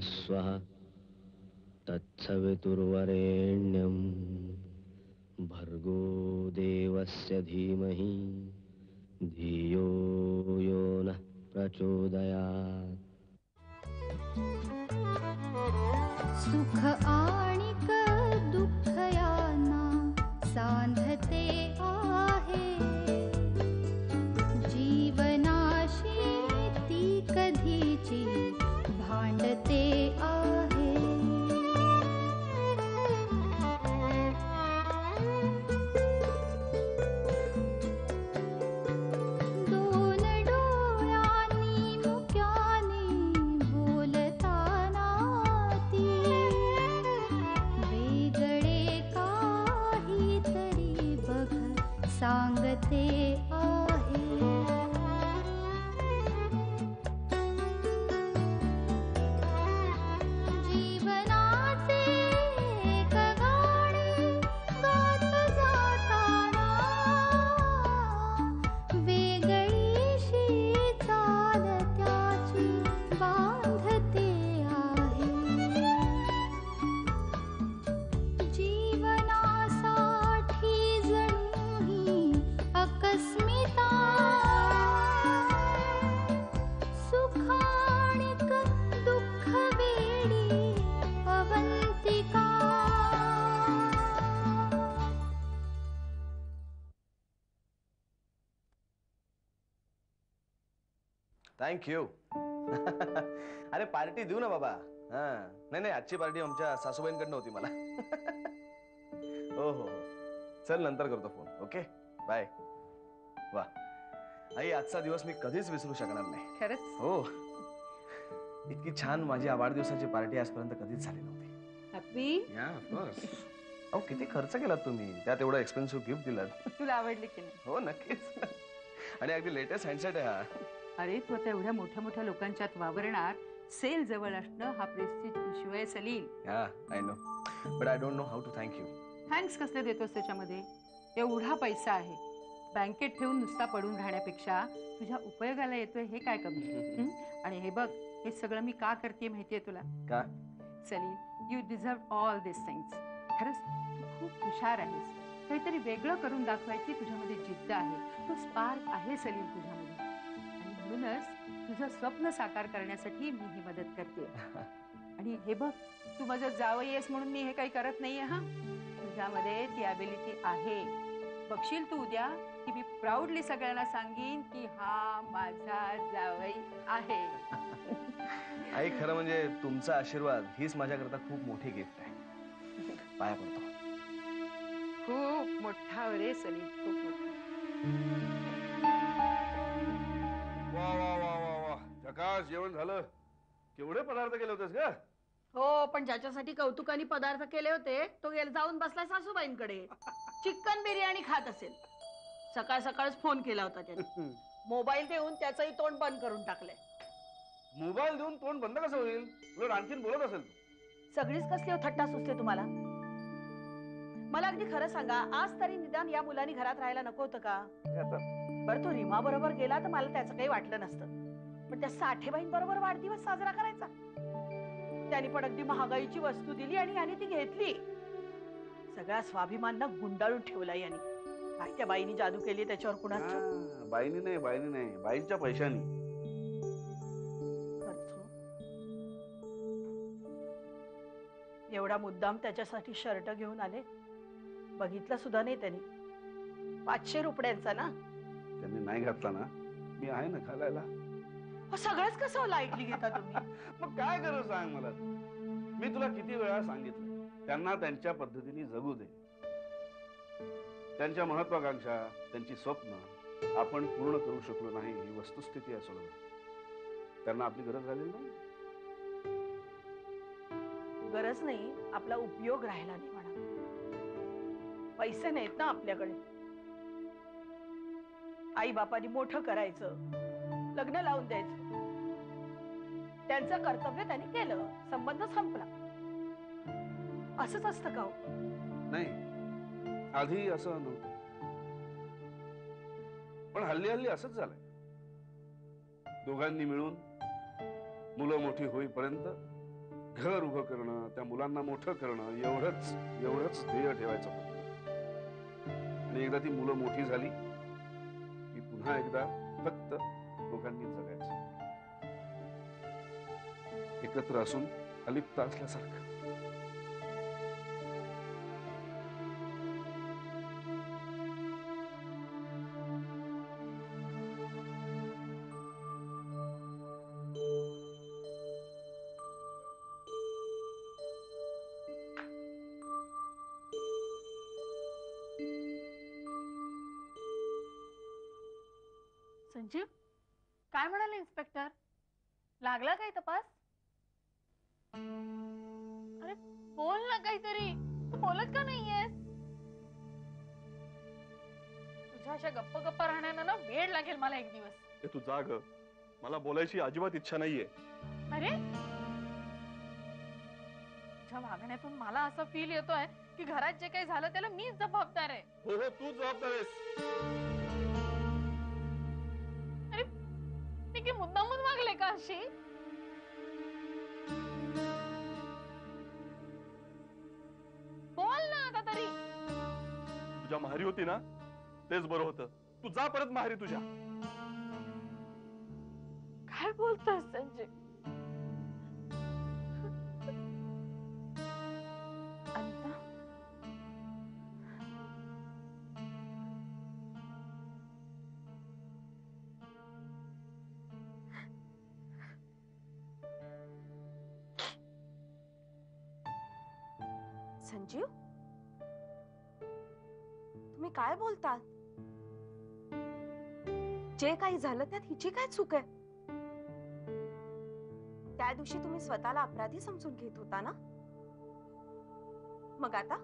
स्वः तत्सवितुर्वरेण्यं भर्गो देवस्य धीमहि धियो यो नः प्रचोदयात्. सुख आणिक दुःख यांना सांधते आहे. जीवनाशी ती कधीची भांडते आहे. दोन डोळ्यांनी मुक्याने बोलताना ती वेगळे काहीतरी बघ सांगते आहे. जीवनाचे एक गाणे गात जाताना वेगळीशी चाल त्याची बांधते आहे. जीवनासाठी जणू ही अकस्मिता सुखाणिक दुःख वेडी अवंतिका. थँक्यू. अरे पार्टी देऊ ना बाबा. हा नाही नाही, आजची पार्टी आमच्या सासूबाईंकडनं होती मला. हो हो हो, चल नंतर करतो फोन. Okay bye. वा आई, आजचा दिवस मी कधीच विसरू शकणार नाही. खरंच? हो, इतकी छान माझी वाढदिवसाची पार्टी आजपर्यंत कधीच झाली नव्हती. हॅपी. या ऑफकोर्स. अहो किती खर्च केलात तुम्ही, त्यात एवढं एक्सपेन्सिव्ह गिफ्ट दिलात. तुला आवडली की नाही? हो नक्कीच. आणि अगदी लेटेस्ट हँडसेट आहे हा. अरे तू आता एवढ्या मोठ्या मोठ्या लोकांच्यात वावरणार, सेल जवळ असणं हा प्रेस्टिज इश्यू आहे Salil. Yeah I know, but I don't know how to thank you. Thanks कसले देतोस त्याच्यामध्ये? एवढा पैसा आहे, बँकेत ठेवून नुसता पडून राहण्यापेक्षा तुझ्या उपयोगाला येतोय हे काय कमी. आणि हे बघ, हे सगळं मी का करते माहितीये तुला? का? Salil, you deserve all this things. खरंच तू खूप हुशार आहेस. काहीतरी वेगळं करून दाखवायची तुझ्यामध्ये जिद्द आहे, तो स्पार्क आहे सलील तुझ्यामध्ये. आणि म्हणूनच तुझं स्वप्न साकार करण्यासाठी मी ही मदत करते. आणि हे बघ, तू माझं जावई आहेस म्हणून मी हे काही करत नाहीये. हा, तुझ्यामध्ये ती ॲबिलिटी आहे. बघशील तू उद्या की मी प्राऊडली सगळ्यांना सांगीन की हा माझा जावई आहे. आई, खरं म्हणजे तुमचा आशीर्वाद हीच माझ्याकरता खूप मोठी गिफ्ट आहे. पाया पडतो. खूप मोठा रे सलील, खूप मोठा. वा वा वा वा वा, झकास जेवण झालं. केवढे पदार्थ केले होतेस का? हो, पण ज्याच्यासाठी कौतुकाने पदार्थ केले होते तो जाऊन बसलाय सासूबाईंकडे. चिकन बिर्याणी खात असेल. सकाळ सकाळच फोन केला होता त्याने. मोबाईल देऊन त्याचंही तोंड बंद करून टाकलंय. मोबाईल देऊन तोंड बंद कसं होईल? उलट आणखीन बोलत असेल तू. सगळीच कसली थट्टा सुचते तुम्हाला? मला अगदी खरं सांगा, आज तरी निदान या मुलांनी घरात राहायला नको होतं का? बरं, तो रीमा बरोबर गेला तर मला त्याचं काही वाटलं नसतं, पण त्या साठेबाईंबरोबर वाढदिवस साजरा करायचा. त्यांनी पण अगदी महागाईची वस्तू दिली आणि ती घेतली. सगळा स्वाभिमान ना गुंडाळून ठेवला यांनी. काय त्या बाईनी जादू केली त्याच्यावर कुणाच? बाईनी नाही, बाईंच्या पैशानी. एवढा मुद्दाम त्याच्यासाठी शर्ट घेऊन आले, बघितलं सुद्धा नाही त्यांनी. 500 रुपयांचा ना. त्यांनी नाही घातला ना, मी आहे ना घालायला. सगळंच कसं लाईटली घेता तुम्ही? मग काय करू सांग मला. मी तुला किती वेळा सांगितलं, त्यांना त्यांच्या पद्धतीने जगू दे. त्यांच्या महत्वाकांक्षा, त्यांची स्वप्न आपण पूर्ण करू शकलो नाही ही वस्तुस्थिती आहे. सोडून त्यांना आपली गरज झालेली नाही. गरज नाही, आपला उपयोग राहिला नाही म्हणा. पैसे नाहीत ना आपल्याकडे. आई बापानी मोठं करायचं, लग्न लावून द्यायचं. त्यांचं कर्तव्य त्यांनी केलं, संबंध संपला. असंच असतं का? नाही, आधी असं नव्हतं, पण हल्ली हल्ली असंच झालंय. दोघांनी मिळून मुलं मोठी होईपर्यंत घर उभं करणं, त्या मुलांना मोठं करणं, एवढंच ध्येय ठेवायचं होतं. आणि एकदा ती मुलं मोठी झाली की पुन्हा एकदा फक्त दोघांनी जगायचं, एकत्र असून अलिप्त असल्यासारखं. संजीव, काय म्हणाले इन्स्पेक्टर? लागला काय तपास? अरे बोल ना काहीतरी, तू बोलत का नाहीयेस? तुझ्या अशा गप्प गप्पा राहण्यानं ना वेळ लागेल मला एक दिवस. तू जा ग, मला बोलायची अजिबात इच्छा नाहीये. अरे तुझ्या वागण्यातून मला असं फील येतोय की घरात जे काही झालं त्याला मीच जबाबदार आहे. हो हो, तू जबाबदार आहेस. की मुद्दामून वागले का अशी? बोल ना आता तरी. तुझ्या माहेरी होती ना, तेच बरं होतं. तू जा परत माहेरी तुझ्या. काय बोलतोस संजय? अनिता, संजीव, तुम्ही काय बोलतात? जे काही झालं त्यात हिची काय चूक आहे? त्या दिवशी तुम्ही स्वतःला अपराधी समजून घेत होता ना, मग आता?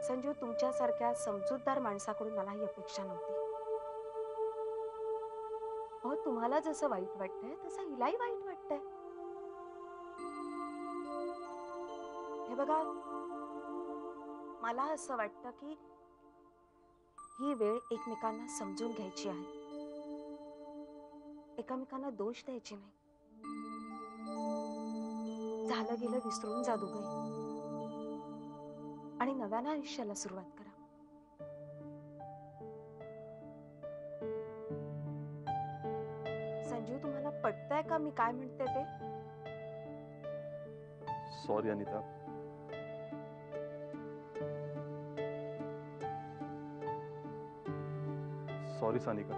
संजीव, तुमच्यासारख्या समजूतदार माणसाकडून मला ही अपेक्षा नव्हती. अहो, तुम्हाला जसं वाईट वाटतंय तसं हिलाही वाईट वाटतंय. हे बघा, मला असं वाटतं की ही वेळ एकमेकांना समजून घ्यायची आहे, एकमेकांना दोष द्यायचे नाही. झालं गेलं विसरून जा दोघंही आणि नव्यानं आयुष्याला सुरुवात करा. संजीव, तुम्हाला पटतंय का मी काय म्हणते ते? सॉरी अनिता. सॉरी सानिका.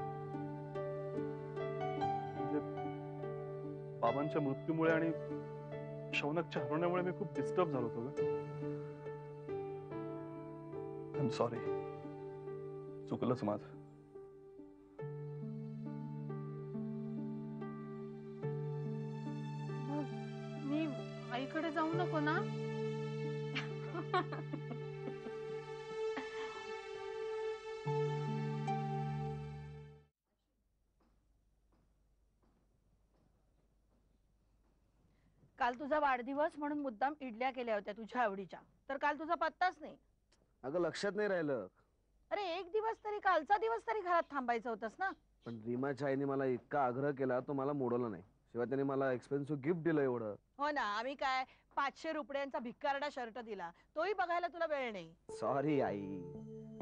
म्हणजे बाबांच्या मृत्यूमुळे आणि शौनकच्या हरवण्यामुळे मी खूप डिस्टर्ब झालो होतो. I am sorry. चुकलंच माझं. मी आईकडे जाऊ नको ना? काल तुझा वाढदिवस म्हणून मुद्दाम इडल्या केल्या होत्या तुझ्या आवडीच्या, तर काल तुझा पत्ताच नाही. अगं लक्षात नाही राहिलं. अरे एक दिवस तरी, कालचा दिवस तरी घरात थांबायचं होतंस ना. पण रीमाच्या आईने मला इतका आग्रह केला, तो मला मोडवला नाही. शिवाय त्याने मला एक्सपेन्सिव्ह गिफ्ट दिलं एवढं. हो ना, आम्ही काय 500 रुपयांचा भिक्कारडा शर्ट दिला, तोही बघायला तुला वेळ नाही. Sorry I.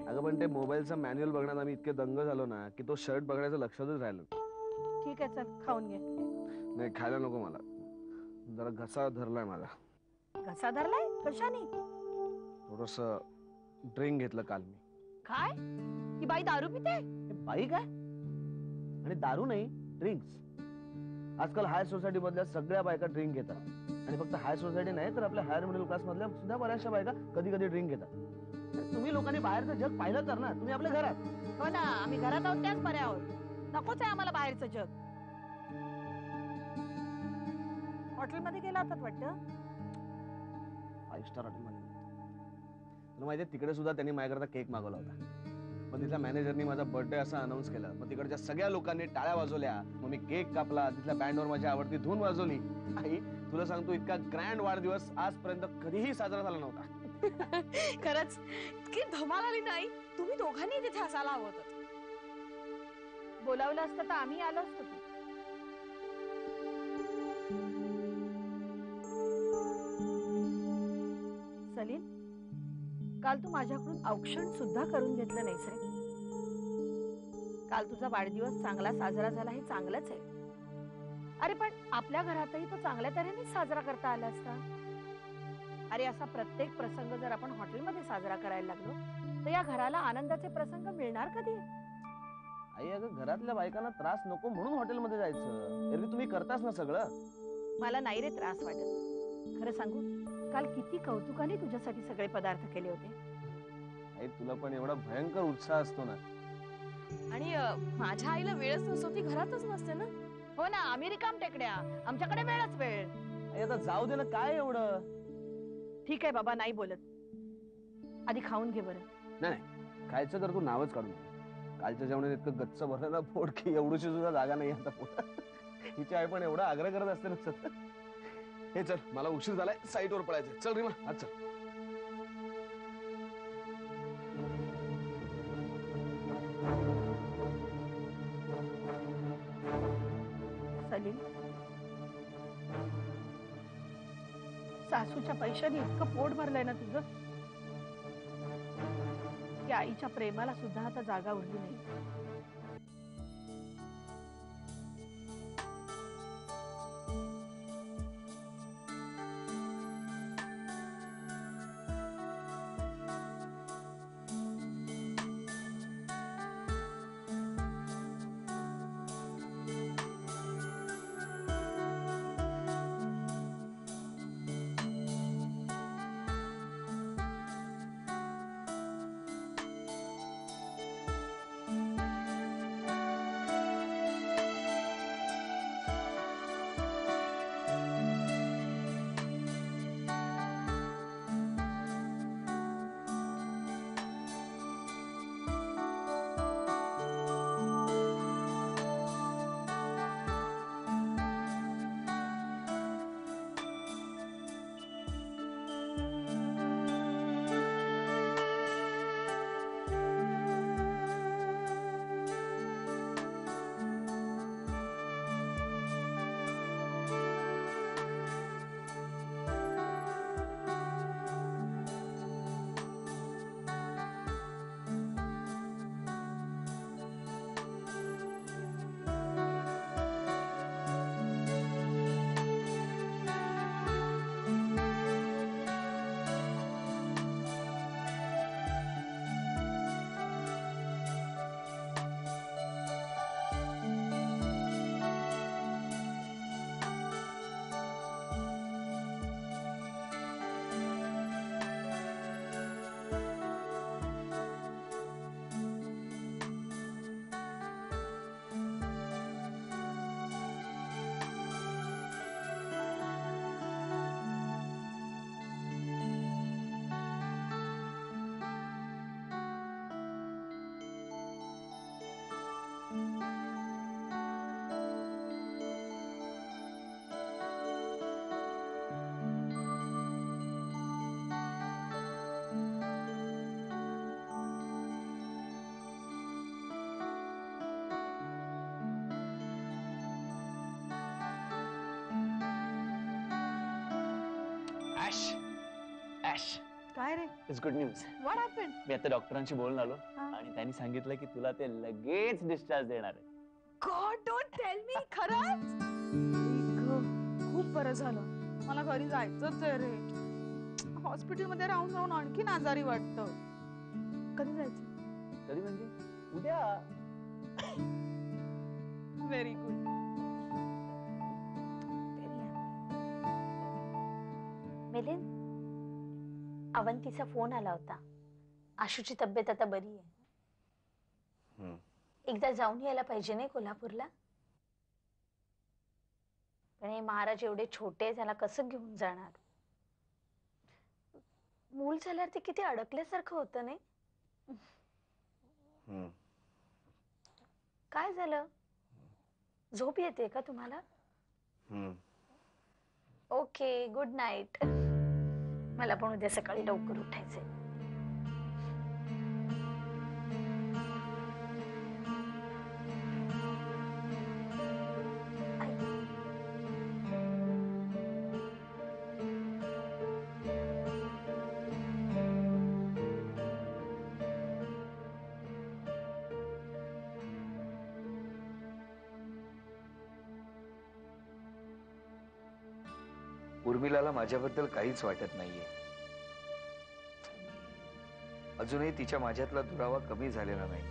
अगं पण ते मोबाईलचा मॅन्युअल बघण्यात आम्ही इतके दंग झालो ना की तो शर्ट बघण्याचं लक्षातच राहिलं. ठीक आहे, चल खाऊन घे. नाही, खायला नको मला. जरा घसा धरलाय माझा. घसा धरलाय? कशाने? थोडस ड्रिंक घेतलं काल मी. काय? ही बाई दारू पिते? बाई काय? आणि दारू नाही, ड्रिंक्स. आजकाल हाय सोसायटी मधल्या सगळ्या बायका ड्रिंक घेतात. आणि फक्त हाय सोसायटी नाही तर आपल्या हायर मिडल क्लास मधल्या सुद्धा बऱ्याचशा बायका कधी कधी ड्रिंक घेतात. तुम्ही लोकांनी बाहेरचं जग पाहिलं तर ना, तुम्ही आपल्या घरात. हो ना, आम्ही घरात आहोत त्याच बऱ्या आहोत. नकोच आहे आम्हाला बाहेरचं जग. हॉटेलमध्ये गेला होतात वाटतं? 5 स्टार हॉटेलमध्ये. तुला माहितीये, तिकडे सुद्धा त्यांनी माझ्याकरता केक मागवला होता. पण तिथल्या मॅनेजरनी माझा बर्थडे असा अनाऊन्स केला. मग तिकडच्या सगळ्या लोकांनी टाळ्या वाजवल्या. मग मी केक कापला. तिथल्या बँडवर माझी आवडती धून वाजवली. आई, तुला सांगतो, इतका ग्रँड वाढदिवस आजपर्यंत कधीही साजरा झाला नव्हता. खरंच की धमाल आली नाही. तुम्ही दोघांनी तिथे असायला हवं होतं. बोलावलं असतं तर आम्ही आलो असतो की. काल तू माझ्याकडून औक्षण सुद्धा करून घेतलं नाहीस रे. काल तुझा वाढदिवस चांगला साजरा झाला हे चांगलंच आहे. अरे पण आपल्या घरातही तो चांगल्या तऱ्हेने साजरा करता आला असता. अरे असा प्रत्येक प्रसंग जर आपण हॉटेलमध्ये साजरा करायला लागलो तर या घराला आनंदाचे प्रसंग मिळणार कधी? आई अगं घरातल्या बायकांना त्रास नको म्हणून हॉटेलमध्ये जायचं. एरवी तुम्ही करताच ना सगळं. मला नाही रे त्रास वाटत. खरं सांगू, काल किती कौतुकाने तुझ्यासाठी सगळे पदार्थ केले होते. आई तुला पण एवढा भयंकर उत्साह असतो ना. आणि माझ्या आईला वेळच नसतो, ती घरातच नसते ना. हो ना, आम्ही रिकाम टेकड्या, आमच्याकडे वेळच वेळ. आई आता जाऊ दे ना, काय एवढं. ठीक आहे बाबा, नाही बोलत. आधी खाऊन घे बरं. नाही खायचं तर तू नावच काढू नको. कालच्या जेवणात इतकं गच्च भरलं ना पोट की एवढीशी सुद्धा जागा नाही आता पोटात. हिची आई पण एवढा आग्रह करत असते ना सतत. हे चल, मला उशीर झालाय, साईटवर पळायचंय. चल रीमा, आज चल. सलीम, सासूच्या पैशाने इतकं पोट भरलंय ना तुझं की आईच्या प्रेमाला सुद्धा आता जागा उरली नाही. काय रे? It's good news. What happened? मी आता डॉक्टरांशी बोलून आलो हा. आणि त्यांनी सांगितलं की तुला ते लगेच डिस्चार्ज देणार आहे. God don't tell me. खरंच? खूप बरं झालं. मला घरी जायचंच आहे रे. हॉस्पिटलमध्ये राहून राहून आणखीन आजारी वाटतं. कधी जायचं? कधी म्हणजे उद्या. Very good. मिलिंद, अवंतीचा फोन आला होता. आशूची तब्येत आता बरी आहे. एकदा जाऊन यायला पाहिजे नाही कोल्हापूरला? पण हे महाराज एवढे छोटे, त्याला कसं घेऊन जाणार? मूल झाल्यावर ते किती अडकल्यासारखं होतं नाही? काय झालं? झोप येते का तुम्हाला? Okay, good night. मला पण उद्या सकाळी लवकर उठायचंय. उर्मिलाला माझ्याबद्दल काहीच वाटत नाहीये. अजूनही तिच्या माझ्यातला दुरावा कमी झालेला नाही.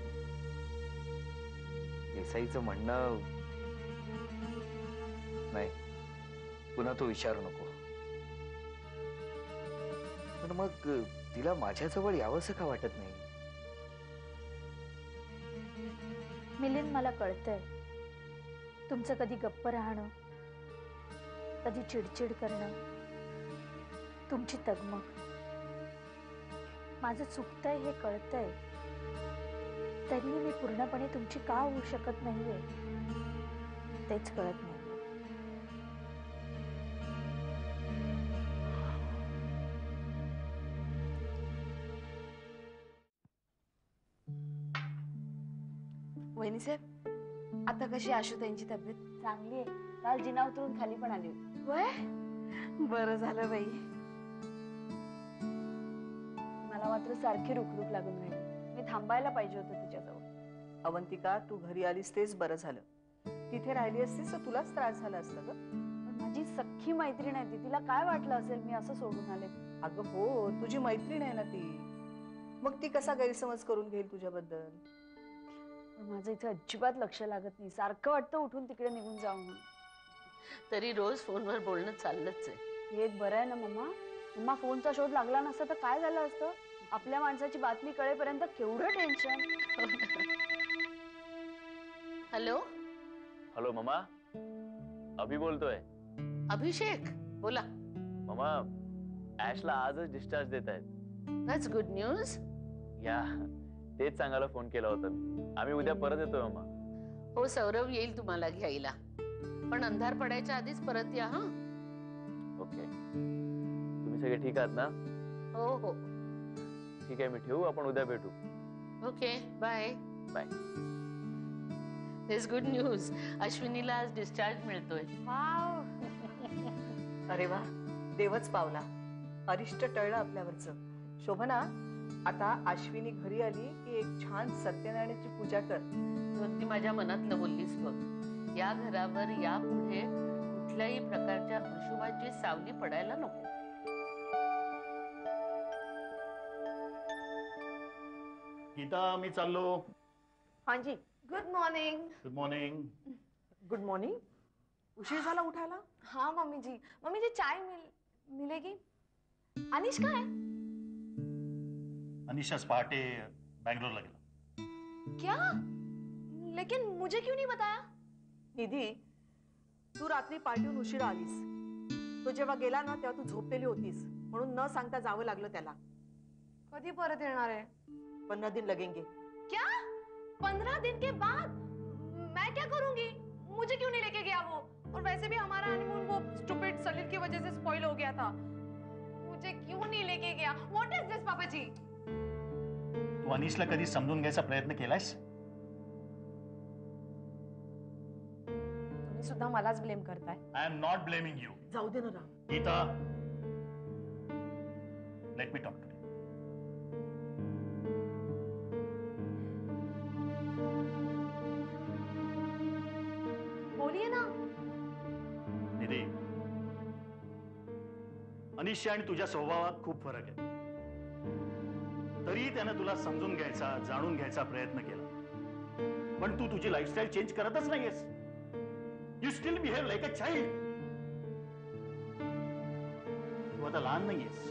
देसाईचं म्हणणं नाही, पुन्हा तो विचारू नको. पण मग तिला माझ्याजवळ यावंसं का वाटत नाही? मिलिंद, मला कळतंय तुमचं कधी गप्प राहणं, कधी चिडचिड करणं, तुमची तगमग. माझं चुकतंय हे कळतंय, तरीही मी पूर्णपणे तुमची का होऊ शकत नाहीये तेच कळत नाही. वहिनी साहेब, आता कशी आशुताईंची तब्येत? चांगली आहे. काल जिना उतरून खाली पण आली होती. वय बरं झालं बाई. मला मात्र सारखी रुकरुक लागून राहिली. मी थांबायला पाहिजे होतं तिच्याजवळ. अवंतिका, तू घरी आलीस तेच बरं झालं. तिथे राहिली असतीस तर तुलाच त्रास झाला असता ग. पण माझी सख्खी मैत्रीण आहे ती. तिला काय वाटलं असेल मी असं सोडून आले? अगं हो, तुझी मैत्रीण आहे ना ती. मग ती कसा गैरसमज करून घेईल तुझ्याबद्दल? पण माझं इथे अजिबात लक्ष लागत नाही. सारखं वाटतं उठून तिकडे निघून जाऊ म्हणून. तरी रोज फोनवर बोलणं चाललंच आहे. हे एक बरं आहे ना मम्मा. मम्मा, फोनचा शोध लागला नसता तर काय झालं असतं? आपल्या माणसाची बातमी कळेपर्यंत केवढं टेन्शन. हॅलो हॅलो ममा, अभि बोलतोय. अभिषेक, बोला. ममा, ऍशला आजच डिस्चार्ज देत आहेत. That's good news. या, तेच सांगायला फोन केला होता मी. आम्ही उद्या परत येतोय ममा. हो, सौरभ येईल तुम्हाला घ्यायला, पण अंधार पडायच्या आधीच परत या. हा, ओके. तुम्ही सगळे ठीक आहात ना? हो हो. ठीक आहे, मी ठेवू. आपण उद्या भेटू. Okay, bye bye. This good news. अश्विनीला आज डिस्चार्ज मिळतोय. अरे वा, देवच पावला. अरिष्ट टळलं आपल्यावरचं. शोभना, आता अश्विनी घरी आली की एक छान सत्यनारायणाची पूजा कर. ती माझ्या मनातलं बोललीस बघ. या घरावर यापुढे कुठल्याही प्रकारच्या अशुभाची सावली पडायला नको. गीता, मी चाललो. हाँ जी. Good morning. Good morning. Good morning. उशीर झाला उठायला? हाँ मम्मी जी. मम्मी जी, चाय मिलेगी? अनिश कहाँ है? अनिशास पहाटे बैंगलोरला गेला. क्या? लेकिन मुझे क्यों नहीं बताया? निधी, तू रात्री पार्टीहून उशिरा आलीस. तो जेव्हा गेला ना तेव्हा तू झोपलेली होतीस, म्हणून न सांगता जावं लागलं त्याला. कधी परत येणार है? 15 दिन लगेंगे. क्या? 15 दिन के बाद? मैं क्या करूंगी? मुझे क्यों नहीं लेके गया वो? और वैसे भी हमारा हनीमून वो स्टूपिड सलील की वजह से स्पॉइल हो गया था. मुझे क्यों नहीं लेके गया? व्हाट इज दिस पापा जी? तू अनिशला कधी समजून घ्यायचा प्रयत्न केलायस? तुम्ही सुद्धा मलाच ब्लेम करताय. I am not blaming you. जाऊ दे ना Ram. Geeta, let me talk to. बोलिए ना. निधी, अनिशा आणि तुझ्या स्वभावात खूप फरक आहे. तरी त्यानं तुला समजून घ्यायचा, जाणून घ्यायचा प्रयत्न केला, पण तू तुझी लाईफस्टाईल चेंज करतच नाहीयेस. You still behave like a child. तू आता लहान नाहीयेस.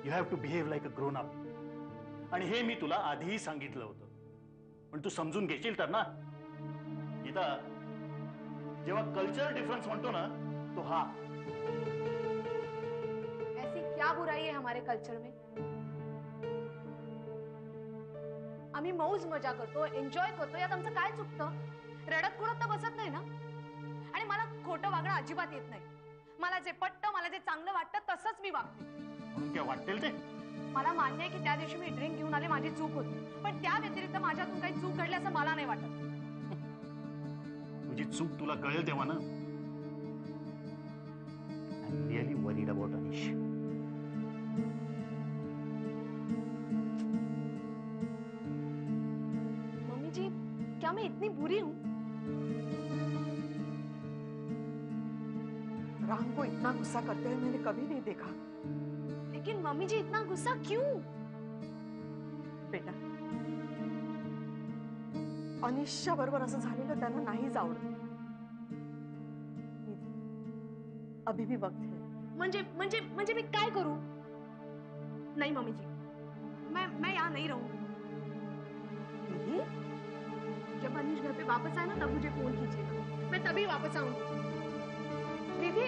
You have to behave like a grown up. आणि हे मी तुला आधीही सांगितलं होतं, पण तू समजून घेशील तर ना. गीता, जेव्हा कल्चरल डिफरन्स म्हणतो ना, तो हा. ऐसी क्या बुराई है हमारे कल्चर में? आम्ही मौज मजा करतो, एन्जॉय करतो, यात आमचं काय चुकतं? रडत कुणत तर बसत नाही ना. आणि मला खोटं वागणं अजिबात येत नाही. मला जे पटतं, मला जे चांगलं वाटतं तसंच मी वागते. म्हणून काय वाटेल ते. मला मान्य आहे की त्या दिवशी मी ड्रिंक घेऊन आले, माझी चूक होती, पण त्या व्यतिरिक्त माझ्यातून काही चूक घडली असं मला नाही वाटत. तुझी चूक तुला कळेल तेव्हा ना. I am really worried about Anish. Mummy ji, क्या मैं इतनी बुरी हूं? फरहान को इतना गुस्सा करते हुए मैंने कभी नहीं देखा। लेकिन मम्मी जी इतना गुस्सा क्यों? बेटा, अनिशच्या बरोबर असं झालेलं त्यांना नाहीच आवडत। अभी भी वक्त है। म्हणजे मैं काय करूं? नहीं मम्मी जी, मैं यहाँ नहीं रहूंगी। जब अनिश घर पे वापस आए ना तब मुझे फोन कीजिएगा, मैं तभी वापस आऊंगी। दीदी